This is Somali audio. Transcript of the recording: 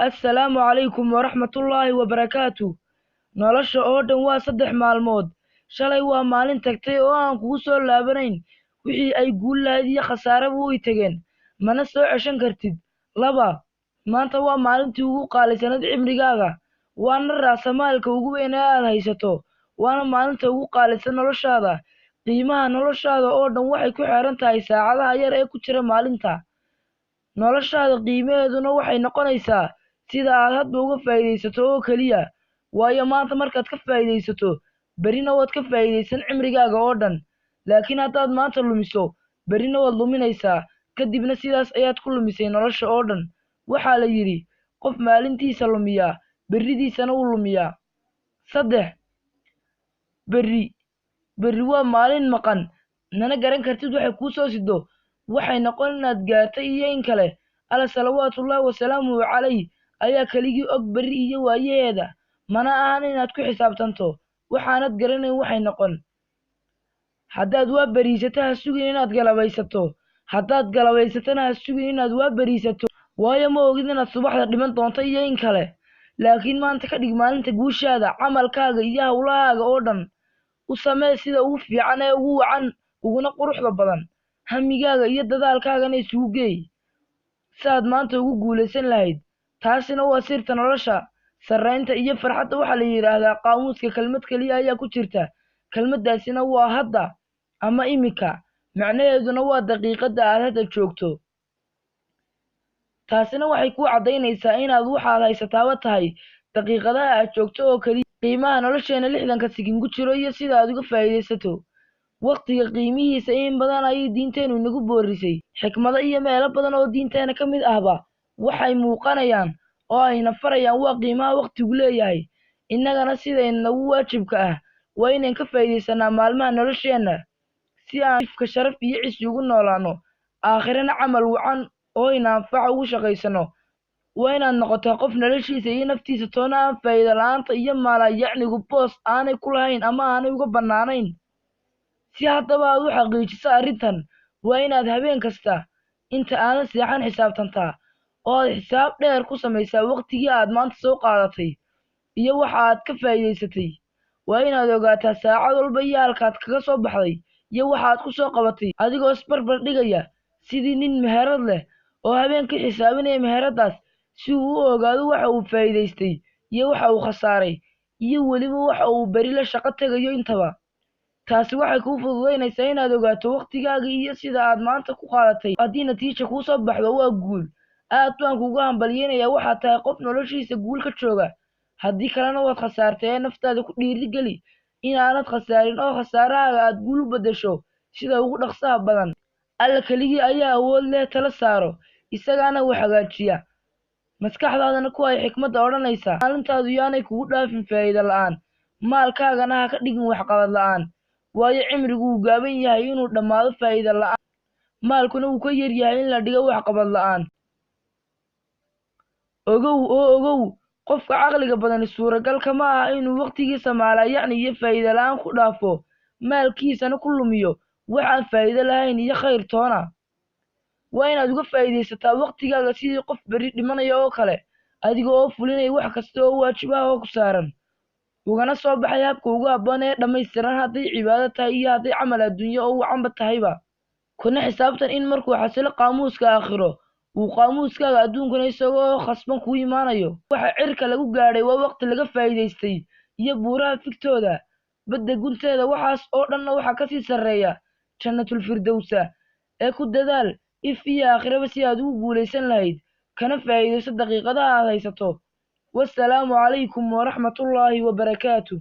Assalaamu calaykum waraxmatullaahi wabarakaatuh. Nolosha oo dhan waa 3 maalmood. Shalay waa maalin tagtay oo aan kugu soo laabanayn. Wixii ay guul lahayd iyo khasaaraba way tageen, mana soo ceshan kartid. 2. Maanta waa maalintii ugu qaalisaneyd cimrigaaga, waana raasamaalka ugu weyn ee aad haysato, waana maalinta ugu qaalisan noloshaada. Qiimaha noloshaada oo dhan waxay ku xidhan tahay saacadaha yar ee ku jira maalinta. Noloshaada qiimaheeduna waxay noqonaysaa sida aad hadba uga faa'iidaysato oo keliya, waayo maanta markaad ka faa'iidaysato, berrina waad ka faa'iidaysan cimrigaaga oo dhan. Laakiin haddaad maanta lumiso, berrina waad luminaysaa, kadibna sidaas ayaad ku lumisay nolosha oo dhan. Waxaa la yidhi, qof maalintiisa lumiyaa, berridiisana wuu lumiyaa. 3. Berri waa maalin maqan, mana garan kartid waxay kuu soo siddo. Waxay noqon inaad gaartay iyo in kale. Alle salawaatullaahi wasalaamuhu calayh ayaa keligii og berri iyo waayaheeda, mana ahan inaad ku xisaabtanto waxaanad garanayn waxay noqon. Haddaad waa beriisato ha sugin inaad galabaysato, haddaad galabaysatana ha sugin inaad waa beriisato, waayo ma ogid inaad subaxda dhiman doonto iyo in kale. Laakiin maanta ka dhig maalinta guushaada, camalkaaga iyo hawlahaaga oo dhan u samee sida ugu fiican ee ugu wacan uguna quruxda badan. Hamigaaga iyo dadaalkaagana isugu geey si aad maanta ugu guulaysan lahayd. Taasina waa sirta nolosha. Sarreynta iyo farxadda waxaa la yidhaahdaa qaamuuska kelmad keliya ayaa ku jirta. Kelmaddaasina waa hadda ama imika, macnaheeduna waa daqiiqadda aad hadda joogto. Taasina waxay kuu caddaynaysaa inaad waxaad haysataaba tahay daqiiqadaha aad joogto oo keliya. Qiimaha nolosheena 60 sekin ku jiro iyo sida aad uga faa'iidaysato. Waqtiga qiimihiisa in badan ayay diinteenu inagu boorisay. Xikmado iyo meelo badan oo diinteena ka mid ahba waxay muuqanayaan oo ayna farayaan waa qiimaha waqtigu leeyahay. Innagana sidaynagu waajibka ah waa inayn ka faa'iidaysanaa maalmaha nolosheenna si aan ifka sharaf iyo cisi ugu noolaano, aakhirana camal wacan oo ina anfaca ugu shaqaysano. Waa inaad noqotaa qof noloshiisa iyo naftiisa toona aan faa'iido la'aanta iyo maalayacnigu boos aanay ku lahayn ama aanay uga bannaanayn. Si haddaba aad u xaqiijiso arrintan, waa inaad habeen kasta inta aanad seexan xisaabtantaa oo aad xisaab dheer ku samaysaa waqtigii aad maanta soo qaadatay iyo waxa aad ka faa'iidaysatay. Waa inaad ogaataa saacad walba iyo halkaad kaga soo baxday iyo waxa aad ku soo qabatay, adigoo isbarbar dhigaya sidii nin meherad leh oo habeenkii xisaabinaya meheraddaas si uu u ogaado waxa uu faa'iidaystay iyo waxa uu khasaaray iyo weliba waxa uu berri la shaqo tegayo intaba. Taasi waxay kuu fududaynaysaa inaad ogaato waqtigaaga iyo sida aad maanta ku qaadatay. Haddii natiijo kuu soo baxdo waa guul, aad baan kugu hambalyaynayaa, waxaad tahay qof noloshiisa guul ka jooga. Haddii kalena waad khasaartay ee naftaada ku dhiirigeli inaanad khasaarin oo khasaarahaaga aad guul u beddesho sida ugu dhaqsaha badan. Alle keligii ayaa awood leh, tala saaro, isagaana wax hagaajiya. Maskaxdaadana ku hay xikmadda odhanaysa maalintaadu yaanay kugu dhaafin faa'iido la'aan, maalkaagana ha ka dhigin waxqabad la'aan. Waayo cimrigu wuu gaaban yahay inuu dhammaado faa'iido la'aan, maalkuna wuu ka yar yahay in la dhigo waxqabad la'aan. Ogow, qofka caqliga badani suuragal kama aha inuu waqtigiisa maalayacni iyo faa'iido la'aan ku dhaafo, maalkiisana ku lumiyo wax aan faa'iido lahayn iyo khayr toona. Waa inaad uga faa'iidaysataa waqtigaaga sidii qof berri dhimanaya oo kale, adiga oo fulinaya wax kasta oo waajib ah oo ku saaran, ugana soo baxay habka ugu habboon ee dhammaystiran, hadday cibaado tahay iyo hadday camal adduunyo oo wacanba tahayba. Kuna xisaabtan in markuu xasilo qaamuuska aakhiro, uu qaamuuskaaga adduunkuna isagoo khasban kuu imaanayo. Waxa cirka lagu gaadhay waa waqti laga faa'iidaystay iyo buuraha figtooda, badda gunteeda, waxaas oo dhanna waxaa ka sii sarreeya jannatul firdawsa. Ee ku dadaal if iyo aakhiraba si aad ugu guulaysan lahayd, kana faa'iidayso daqiiqadaha aad haysato. Wassalaamu calaykum waraxmatullaahi wabarakaatuh.